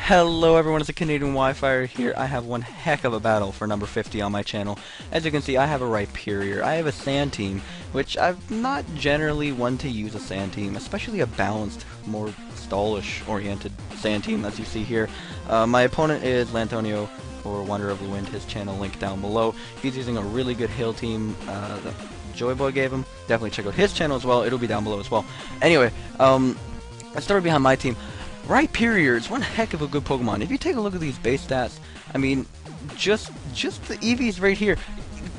Hello everyone, it's TheCanadianWifier here. I have one heck of a battle for number 50 on my channel. As you can see, I have a Rhyperior. I have a sand team, which I'm not generally one to use a sand team, especially a balanced, more stallish oriented sand team, as you see here. My opponent is Lantonio, or Wanderer of the Wind, his channel link down below. He's using a really good hill team that Joyboy gave him. Definitely check out his channel as well, it'll be down below as well. Anyway, the story behind my team. Rhyperior is one heck of a good Pokemon. If you take a look at these base stats, I mean, just the EVs right here.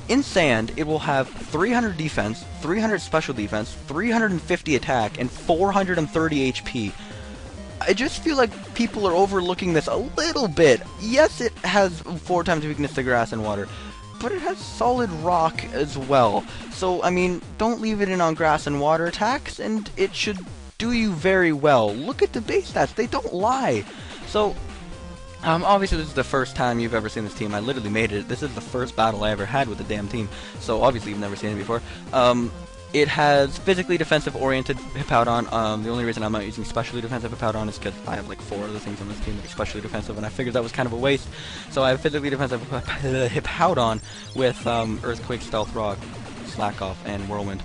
In Sand, it will have 300 defense, 300 special defense, 350 attack, and 430 HP. I just feel like people are overlooking this a little bit. Yes, it has 4 times weakness to grass and water, but it has solid rock as well. So, I mean, don't leave it in on grass and water attacks, and it should do you very well. Look at the base stats, they don't lie. So, obviously this is the first time you've ever seen this team. I literally made it. This is the first battle I ever had with the damn team. So obviously you've never seen it before. It has physically defensive oriented Hippowdon. The only reason I'm not using specially defensive Hippowdon is because I have like 4 other things on this team that are specially defensive, and I figured that was kind of a waste. So I have physically defensive Hippowdon with Earthquake, Stealth Rock, Slack Off, and Whirlwind.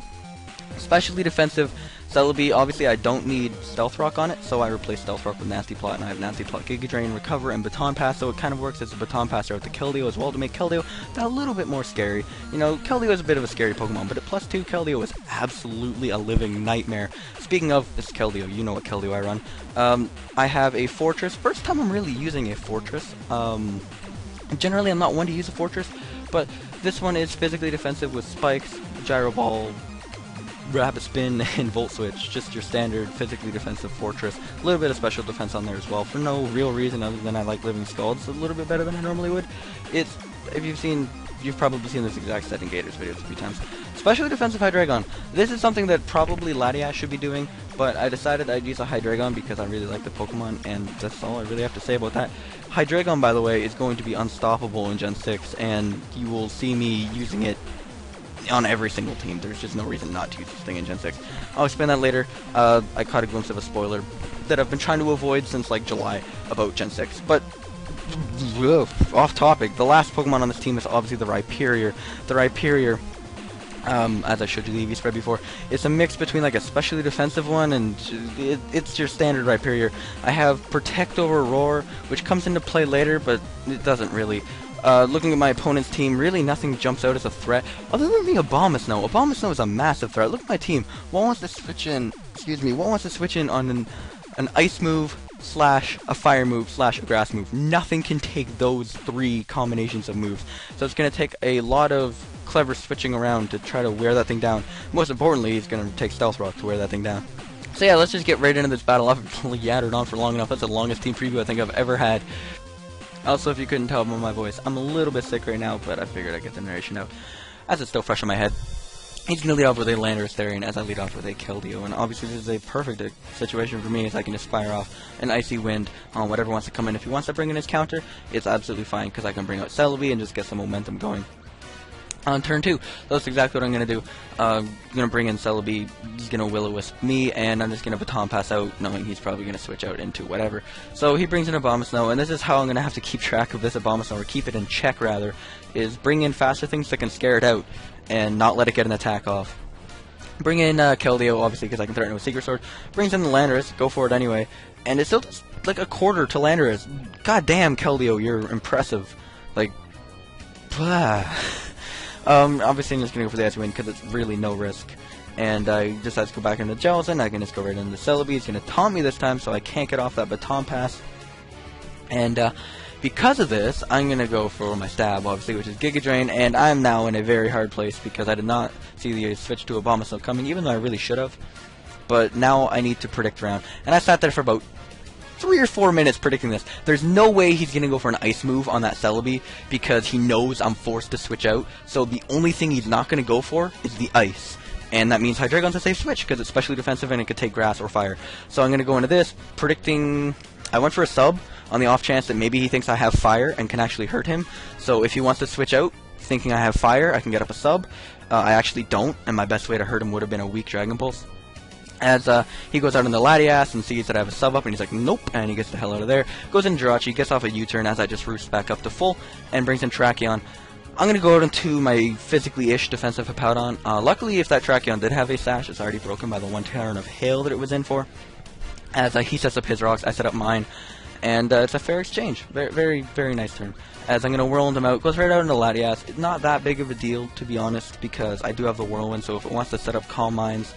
Specially defensive Celebi, obviously I don't need Stealth Rock on it, so I replace Stealth Rock with Nasty Plot, and I have Nasty Plot, Giga Drain, Recover, and Baton Pass, so it kind of works as a Baton Passer out to Keldeo as well to make Keldeo a little bit more scary. You know, Keldeo is a bit of a scary Pokemon, but at +2, Keldeo is absolutely a living nightmare. Speaking of, this Keldeo, you know what Keldeo I run. I have a Fortress. First time I'm really using a Fortress. Generally I'm not one to use a Fortress, but this one is physically defensive with Spikes, Gyro Ball, Rapid Spin, and Volt Switch. Just your standard physically defensive Fortress. A little bit of special defense on there as well, for no real reason other than I like Living Scald. It's a little bit better than I normally would. It's, if you've probably seen this exact set in Gators videos a few times. Specially defensive Hydreigon. This is something that probably Latias should be doing, but I decided I'd use a Hydreigon because I really like the Pokemon, and that's all I really have to say about that. Hydreigon, by the way, is going to be unstoppable in Gen 6, and you will see me using it on every single team. There's just no reason not to use this thing in Gen 6. I'll explain that later. I caught a glimpse of a spoiler that I've been trying to avoid since like July about Gen 6. But, off topic, the last Pokemon on this team is obviously the Rhyperior. The Rhyperior, as I showed you the EV spread before, it's a mix between like a specially defensive one and it's your standard Rhyperior. I have Protect over Roar, which comes into play later, but it doesn't really. Looking at my opponent's team, really nothing jumps out as a threat, other than the Abomasnow. Abomasnow is a massive threat. Look at my team. One wants to switch in, one wants to switch in on an Ice move, / a Fire move, / a Grass move. Nothing can take those 3 combinations of moves. So it's going to take a lot of clever switching around to try to wear that thing down. Most importantly, it's going to take Stealth Rock to wear that thing down. So yeah, let's just get right into this battle. I've yattered on for long enough. That's the longest team preview I think I've ever had. Also, if you couldn't tell by my voice, I'm a little bit sick right now, but I figured I'd get the narration out, as it's still fresh in my head. He's going to lead off with a Landorus Therian, as I lead off with a Keldeo, and obviously this is a perfect situation for me, as I can just fire off an Icy Wind on whatever wants to come in. If he wants to bring in his counter, it's absolutely fine, because I can bring out Celebi and just get some momentum going. On turn 2, that's exactly what I'm going to do. I'm going to bring in Celebi, he's going to Will-O-Wisp me, and I'm just going to Baton Pass out, knowing he's probably going to switch out into whatever. So he brings in Abomasnow, and this is how I'm going to have to keep track of this Abomasnow, or keep it in check rather, is bring in faster things that can scare it out, and not let it get an attack off. Bring in Keldeo, obviously, because I can threaten it with Secret Sword. Brings in the Landorus, go for it anyway, and it still does like a quarter to Landorus. God damn, Keldeo, you're impressive. Like, blah. Obviously I'm just going to go for the Icy Wind because it's really no risk. And I decide to go back into Jellicent. I can just go right into Celebi. He's going to taunt me this time, so I can't get off that Baton Pass. And because of this, I'm going to go for my stab, obviously, which is Giga Drain. And I'm now in a very hard place because I did not see the switch to Abomasnow coming, even though I really should have. But now I need to predict around. And I sat there for about 3 or 4 minutes predicting this. There's no way he's going to go for an Ice move on that Celebi because he knows I'm forced to switch out. So the only thing he's not going to go for is the Ice. And that means Hydreigon's a safe switch because it's specially defensive and it could take Grass or Fire. So I'm going to go into this predicting. I went for a sub on the off chance that maybe he thinks I have Fire and can actually hurt him. So if he wants to switch out thinking I have Fire, I can get up a sub. I actually don't, and my best way to hurt him would have been a weak Dragon Pulse. As he goes out in the Latias and sees that I have a sub up, and he's like, nope, and he gets the hell out of there. Goes in Jirachi, gets off a U-turn as I just roost back up to full, and brings in Tracheon. I'm going to go out into my physically-ish defensive Hippowdon. Luckily, if that Tracheon did have a sash, it's already broken by the one turn of hail that it was in for. As he sets up his rocks, I set up mine, and it's a fair exchange. Very, very, very nice turn. As I'm going to Whirlwind him out, goes right out into Latias. It's not that big of a deal, to be honest, because I do have the Whirlwind, so if it wants to set up Calm Minds,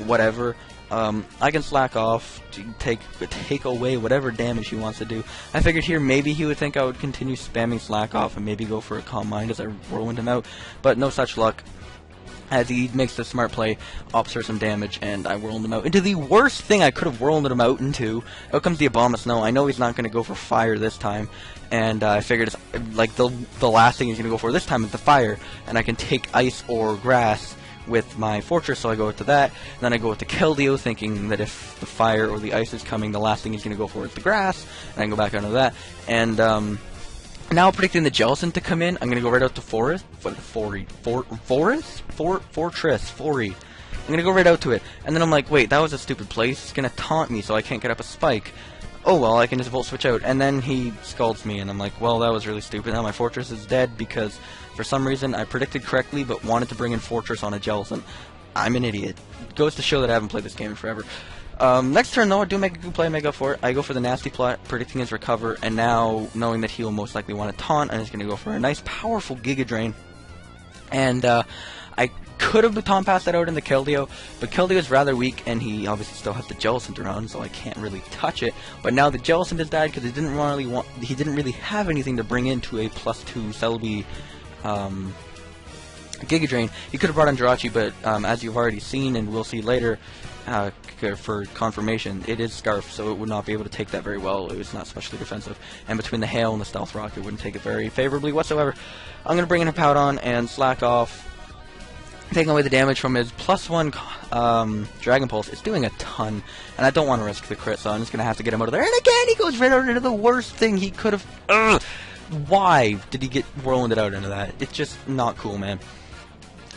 whatever, I can slack off to take away whatever damage he wants to do. I figured here maybe he would think I would continue spamming slack off and maybe go for a Calm Mind as I Whirlwind him out, but no such luck. As he makes the smart play, opts for some damage, and I whirled him out into the worst thing I could have whirled him out into. Out comes the Abomasnow. I know he's not going to go for fire this time, and I figured it's like the last thing he's going to go for this time is the fire, and I can take ice or grass with my fortress, so I go to that. And then I go with the Keldeo, thinking that if the fire or the ice is coming, the last thing he's going to go for is the grass, and I can go back onto that. And now predicting the Jellicent to come in, I'm going to go right out to Fortress. I'm going to go right out to it. And then I'm like, wait, that was a stupid place. It's going to taunt me so I can't get up a spike. Oh well, I can just Volt Switch out. And then he scalds me, and I'm like, well, that was really stupid. Now my Fortress is dead because for some reason I predicted correctly but wanted to bring in Fortress on a Jellicent. I'm an idiot. Goes to show that I haven't played this game in forever. Next turn, though, I do make a good play, make up for it. I go for the Nasty Plot, predicting his recover, and now, knowing that he'll most likely want to taunt, I'm just going to go for a nice, powerful Giga Drain. And, I could have Baton Passed that out in the Keldeo, but Keldeo is rather weak, and he obviously still has the Jellicent around, so I can't really touch it. But now the Jellicent has died because he didn't really have anything to bring into a +2 Celebi, Giga Drain. He could have brought on Jirachi, but as you've already seen and we'll see later, for confirmation, it is Scarf, so it would not be able to take that very well. It was not especially defensive, and between the Hail and the Stealth Rock, it wouldn't take it very favorably whatsoever. I'm going to bring in a Hippowdon and slack off, taking away the damage from his +1 Dragon Pulse. It's doing a ton, and I don't want to risk the crit, so I'm just going to have to get him out of there. And again, he goes right out into the worst thing he could have. Why did he get Whirlwinded out into that? It's just not cool, man.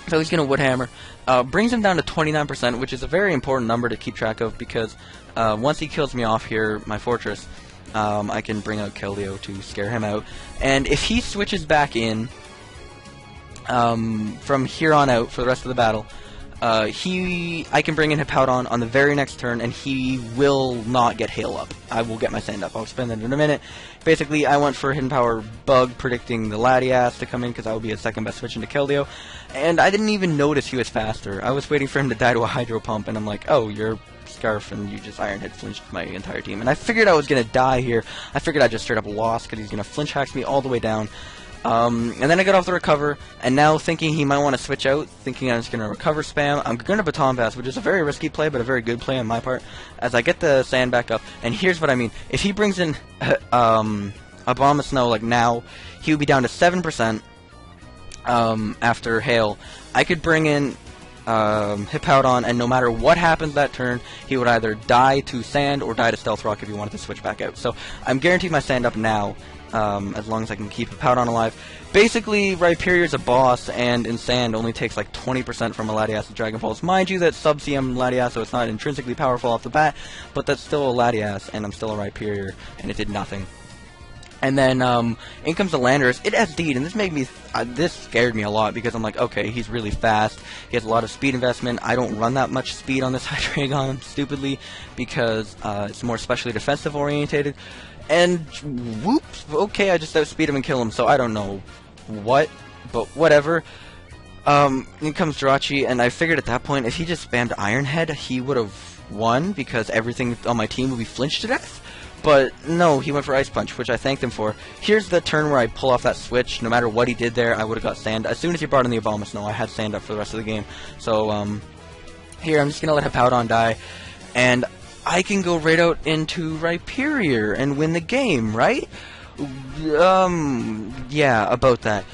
So he's going to Woodhammer, brings him down to 29%, which is a very important number to keep track of, because once he kills me off here, my Fortress, I can bring out Keldeo to scare him out. And if he switches back in from here on out for the rest of the battle, I can bring in Hippowdon on the very next turn, and he will not get Hail up. I will get my Sand up. I'll explain that in a minute. Basically, I went for Hidden Power Bug, predicting the Latias to come in, because that would be his second best switch into Keldeo. And I didn't even notice he was faster. I was waiting for him to die to a Hydro Pump, and I'm like, oh, you're Scarf, and you just Iron Head flinched my entire team. And I figured I was going to die here. I figured I just straight up lost, because he's going to flinch hacks me all the way down. And then I got off the recover, and now thinking he might want to switch out, thinking I'm just going to recover spam, I'm going to Baton Pass, which is a very risky play, but a very good play on my part, as I get the Sand back up. And here's what I mean. If he brings in Abomasnow, like now, he would be down to 7% after Hail. I could bring in Hippowdon, and no matter what happens that turn, he would either die to Sand or die to Stealth Rock if he wanted to switch back out. So I'm guaranteed my Sand up now, as long as I can keep Hippowdon alive. Basically, Rhyperior is a boss, and in Sand only takes like 20% from a Latias and Dragon Pulse. Mind you, that's sub-CM Latias, so it's not intrinsically powerful off the bat, but that's still a Latias, and I'm still a Rhyperior, and it did nothing. And then, in comes the Landorus. It SD'd, and this made me, this scared me a lot, because I'm like, okay, he's really fast, he has a lot of speed investment. I don't run that much speed on this Hydreigon, stupidly, because it's more specially defensive orientated. And, whoops, okay, I just outspeed him and kill him, so I don't know what, but whatever. In comes Jirachi, and I figured at that point, if he just spammed Iron Head, he would have won, because everything on my team would be flinched to death. But no, he went for Ice Punch, which I thanked him for. Here's the turn where I pull off that switch. No matter what he did there, I would have got Sand. As soon as he brought in the Abomasnow, I had Sand up for the rest of the game. So, here, I'm just going to let Hippowdon die. And I can go right out into Rhyperior and win the game, right? Yeah, about that.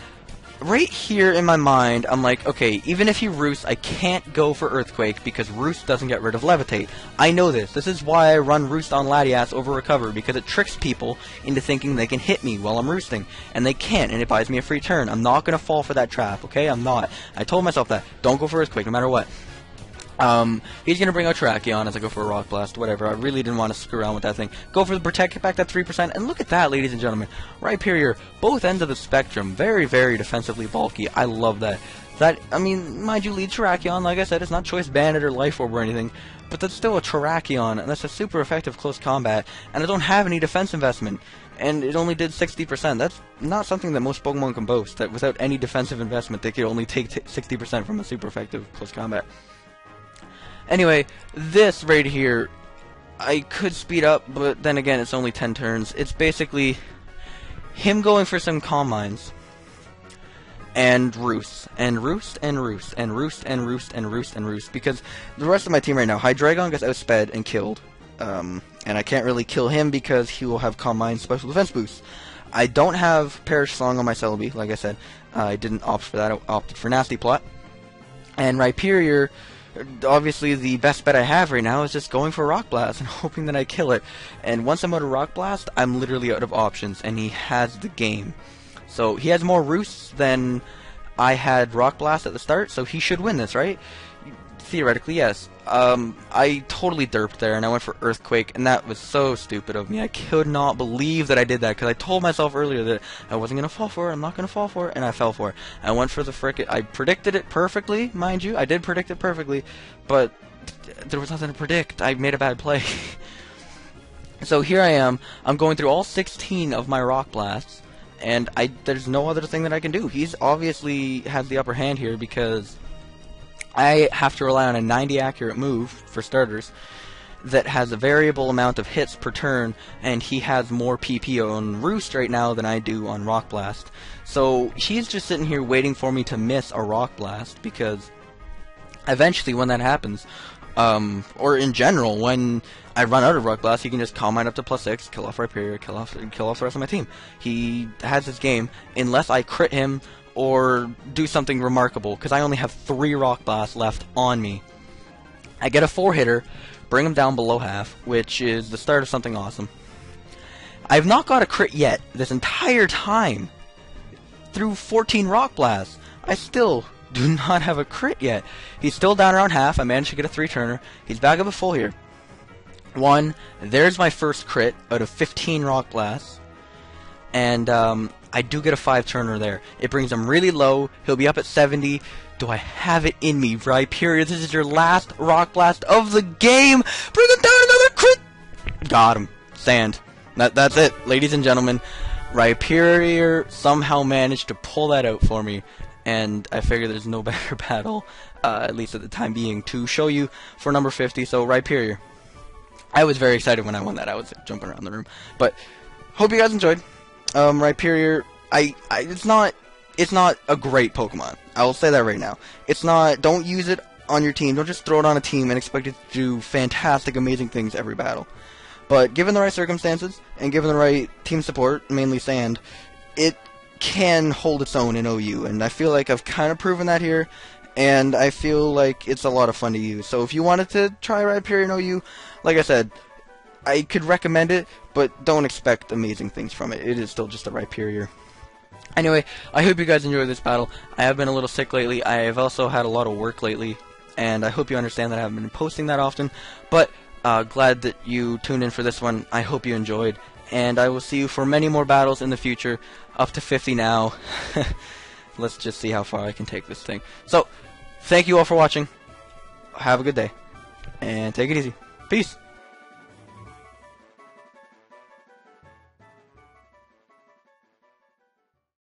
Right here in my mind, I'm like, okay, even if he Roosts, I can't go for Earthquake, because Roost doesn't get rid of Levitate. I know this. This is why I run Roost on Latias over Recover, because it tricks people into thinking they can hit me while I'm roosting. And they can't, and it buys me a free turn. I'm not going to fall for that trap, okay? I'm not. I told myself that. Don't go for Earthquake, no matter what. He's gonna bring out Terrakion as I go for a Rock Blast, whatever. I really didn't want to screw around with that thing. Go for the Protect, get back that 3%, and look at that, ladies and gentlemen. Rhyperior, both ends of the spectrum, very, very defensively bulky. I love that. That, I mean, mind you, lead Terrakion, like I said, it's not Choice Bandit or Life Orb or anything, but that's still a Terrakion, and that's a super effective close combat, and I don't have any defense investment, and it only did 60%. That's not something that most Pokemon can boast, that without any defensive investment, they could only take 60% from a super effective close combat. Anyway, this right here, I could speed up, but then again, it's only 10 turns. It's basically him going for some Calm Minds, and Roost, and Roost, and Roost, and Roost, and Roost, and Roost, and Roost, because the rest of my team right now, Hydreigon gets outsped and killed, and I can't really kill him because he will have Calm Mind special defense boost. I don't have Perish Song on my Celebi, like I said. I didn't opt for that, I opted for Nasty Plot. And Rhyperior, obviously the best bet I have right now is just going for Rock Blast and hoping that I kill it. And once I'm out of Rock Blast, I'm literally out of options, and he has the game. So he has more Roosts than I had Rock Blast at the start, so he should win this, right? Theoretically, yes. I totally derped there, and I went for Earthquake, and that was so stupid of me. I could not believe that I did that, because I told myself earlier that I wasn't going to fall for it, I'm not going to fall for it, and I fell for it. I went for the frickin'... I predicted it perfectly, mind you. I did predict it perfectly, but there was nothing to predict. I made a bad play. So here I am. I'm going through all 16 of my Rock Blasts, and there's no other thing that I can do. He's obviously has the upper hand here because I have to rely on a 90 accurate move, for starters, that has a variable amount of hits per turn, and he has more PP on Roost right now than I do on Rock Blast. So he's just sitting here waiting for me to miss a Rock Blast, because eventually when that happens, or in general, when I run out of Rock Blast, he can just Calm Mind up to +6, kill off Rhyperior, kill off the rest of my team. He has his game, unless I crit him or do something remarkable, because I only have 3 Rock Blasts left on me. I get a 4-hitter, bring him down below half, which is the start of something awesome. I've not got a crit yet, this entire time. Through 14 Rock Blasts, I still do not have a crit yet. He's still down around half. I managed to get a 3-turner. He's back up at full here. There's my first crit out of 15 Rock Blasts. And I do get a 5-turner there. It brings him really low. He'll be up at 70. Do I have it in me? Rhyperior, this is your last Rock Blast of the game. Bring him down, another crit. Got him. Sand. That's it, ladies and gentlemen. Rhyperior somehow managed to pull that out for me. And I figure there's no better battle, at least at the time being, to show you for number 50. So Rhyperior. I was very excited when I won that. I was jumping around the room. But hope you guys enjoyed. Rhyperior, it's not a great Pokemon. I will say that right now. It's not. Don't use it on your team. Don't just throw it on a team and expect it to do fantastic, amazing things every battle. But given the right circumstances and given the right team support, mainly Sand, it can hold its own in OU, and I feel like I've kind of proven that here, and I feel like it's a lot of fun to use. So if you wanted to try Rhyperior in OU, like I said, I could recommend it, but don't expect amazing things from it. It is still just a Rhyperior. Anyway, I hope you guys enjoyed this battle. I have been a little sick lately. I have also had a lot of work lately, and I hope you understand that I haven't been posting that often, but glad that you tuned in for this one. I hope you enjoyed, and I will see you for many more battles in the future. Up to 50 now. Let's just see how far I can take this thing. So, thank you all for watching. Have a good day. And take it easy. Peace.